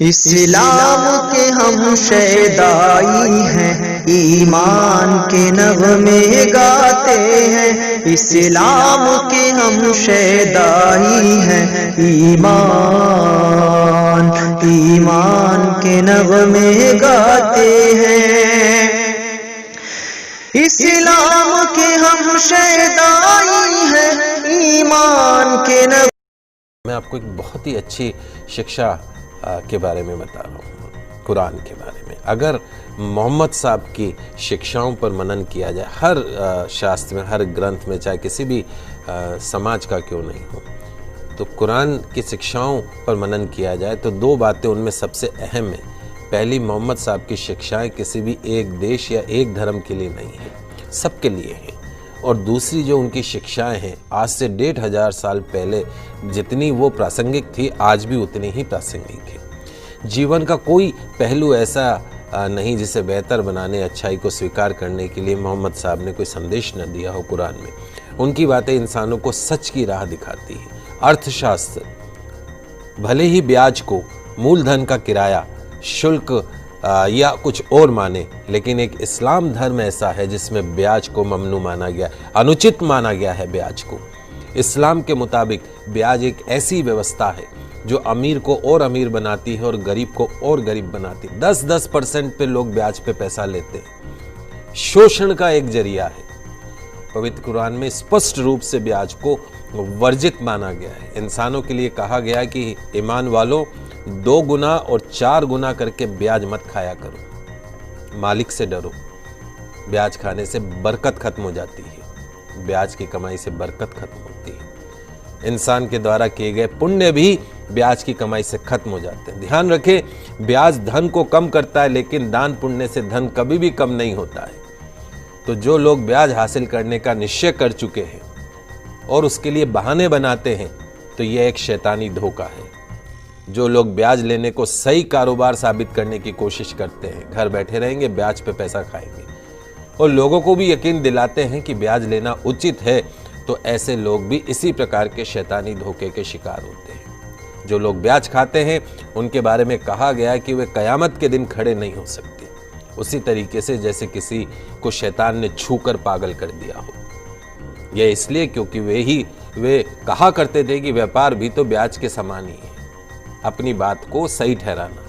इस्लाम के हम शैदाई हैं, ईमान के नग़मे गाते हैं। इस्लाम के हम शैदाई हैं, ईमान के नग़मे गाते हैं। इस्लाम के हम शैदाई हैं, ईमान के नग़मे। मैं आपको एक बहुत ही अच्छी शिक्षा के बारे में बता रहा हूँ, कुरान के बारे में। अगर मोहम्मद साहब की शिक्षाओं पर मनन किया जाए, हर शास्त्र में, हर ग्रंथ में, चाहे किसी भी समाज का क्यों नहीं हो, तो कुरान की शिक्षाओं पर मनन किया जाए तो दो बातें उनमें सबसे अहम है। पहली, मोहम्मद साहब की शिक्षाएं किसी भी एक देश या एक धर्म के लिए नहीं है, सबके लिए हैं। और दूसरी जो उनकी शिक्षाएं हैं, आज से 1500 साल पहले जितनी वो प्रासंगिक थी, आज भी उतनी ही प्रासंगिक है। जीवन का कोई पहलू ऐसा नहीं जिसे बेहतर बनाने, अच्छाई को स्वीकार करने के लिए मोहम्मद साहब ने कोई संदेश न दिया हो कुरान में। उनकी बातें इंसानों को सच की राह दिखाती है। अर्थशास्त्र भले ही ब्याज को मूलधन का किराया, शुल्क या कुछ और माने, लेकिन एक इस्लाम धर्म ऐसा है जिसमें ब्याज को ममनू माना गया, अनुचित माना गया है ब्याज को। इस्लाम के मुताबिक ब्याज एक ऐसी व्यवस्था है जो अमीर को और अमीर बनाती है और गरीब को और गरीब बनाती है। 10% पे लोग ब्याज पे पैसा लेते हैं। शोषण का एक जरिया है। पवित्र कुरान में स्पष्ट रूप से ब्याज को वर्जित माना गया है। इंसानों के लिए कहा गया है कि ईमान वालों, 2 गुना और 4 गुना करके ब्याज मत खाया करो, मालिक से डरो। ब्याज खाने से बरकत खत्म हो जाती है, ब्याज की कमाई से बरकत खत्म होती है। इंसान के द्वारा किए गए पुण्य भी ब्याज की कमाई से खत्म हो जाते हैं। ध्यान रखें, ब्याज धन को कम करता है, लेकिन दान पुण्य से धन कभी भी कम नहीं होता है। तो जो लोग ब्याज हासिल करने का निश्चय कर चुके हैं और उसके लिए बहाने बनाते हैं, तो यह एक शैतानी धोखा है। जो लोग ब्याज लेने को सही कारोबार साबित करने की कोशिश करते हैं, घर बैठे रहेंगे, ब्याज पे पैसा खाएंगे और लोगों को भी यकीन दिलाते हैं कि ब्याज लेना उचित है, तो ऐसे लोग भी इसी प्रकार के शैतानी धोखे के शिकार होते हैं। जो लोग ब्याज खाते हैं, उनके बारे में कहा गया है कि वे कयामत के दिन खड़े नहीं हो सकते, उसी तरीके से जैसे किसी को शैतान ने छूकर पागल कर दिया हो। यह इसलिए क्योंकि वे कहा करते थे कि व्यापार भी तो ब्याज के समान ही है। अपनी बात को सही ठहराना।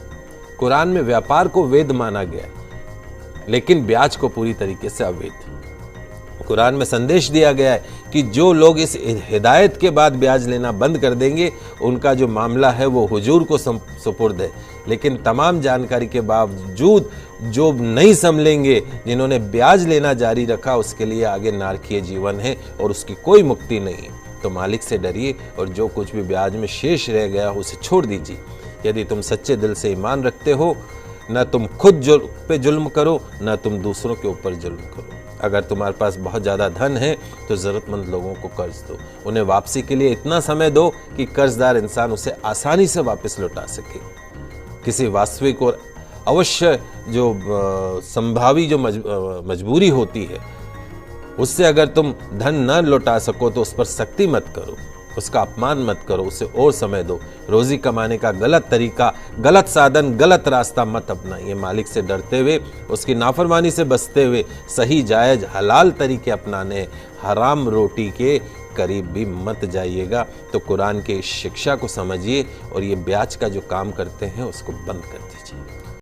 कुरान में व्यापार को वैध माना गया है, लेकिन ब्याज को पूरी तरीके से अवैध। कुरान में संदेश दिया गया है कि जो लोग इस हिदायत के बाद ब्याज लेना बंद कर देंगे, उनका जो मामला है वो हुजूर को सुपुर्द है। लेकिन तमाम जानकारी के बावजूद जो नहीं संभलेंगे, जिन्होंने ब्याज लेना जारी रखा, उसके लिए आगे नारकीय जीवन है और उसकी कोई मुक्ति नहीं है। तो मालिक से डरिए और जो कुछ भी ब्याज में शेष रह गया उसे छोड़ दीजिए। यदि तुम सच्चे दिल से ईमान रखते हो, न तुम खुद पे जुल्म करो, न तुम दूसरों के ऊपर जुल्म करो। अगर तुम्हारे पास बहुत ज़्यादा धन है तो ज़रूरतमंद लोगों को कर्ज दो। उन्हें वापसी के लिए इतना समय दो कि कर्जदार इंसान उसे आसानी से वापस लौटा सके। किसी वास्तविक और अवश्य जो संभावी जो मजबूरी होती है, उससे अगर तुम धन न लौटा सको तो उस पर सख्ती मत करो, उसका अपमान मत करो, उसे और समय दो। रोजी कमाने का गलत तरीका, गलत साधन, गलत रास्ता मत अपनाइए। मालिक से डरते हुए, उसकी नाफरमानी से बचते हुए सही जायज हलाल तरीके अपनाने, हराम रोटी के करीब भी मत जाइएगा। तो कुरान के इस शिक्षा को समझिए और ये ब्याज का जो काम करते हैं उसको बंद कर दीजिए।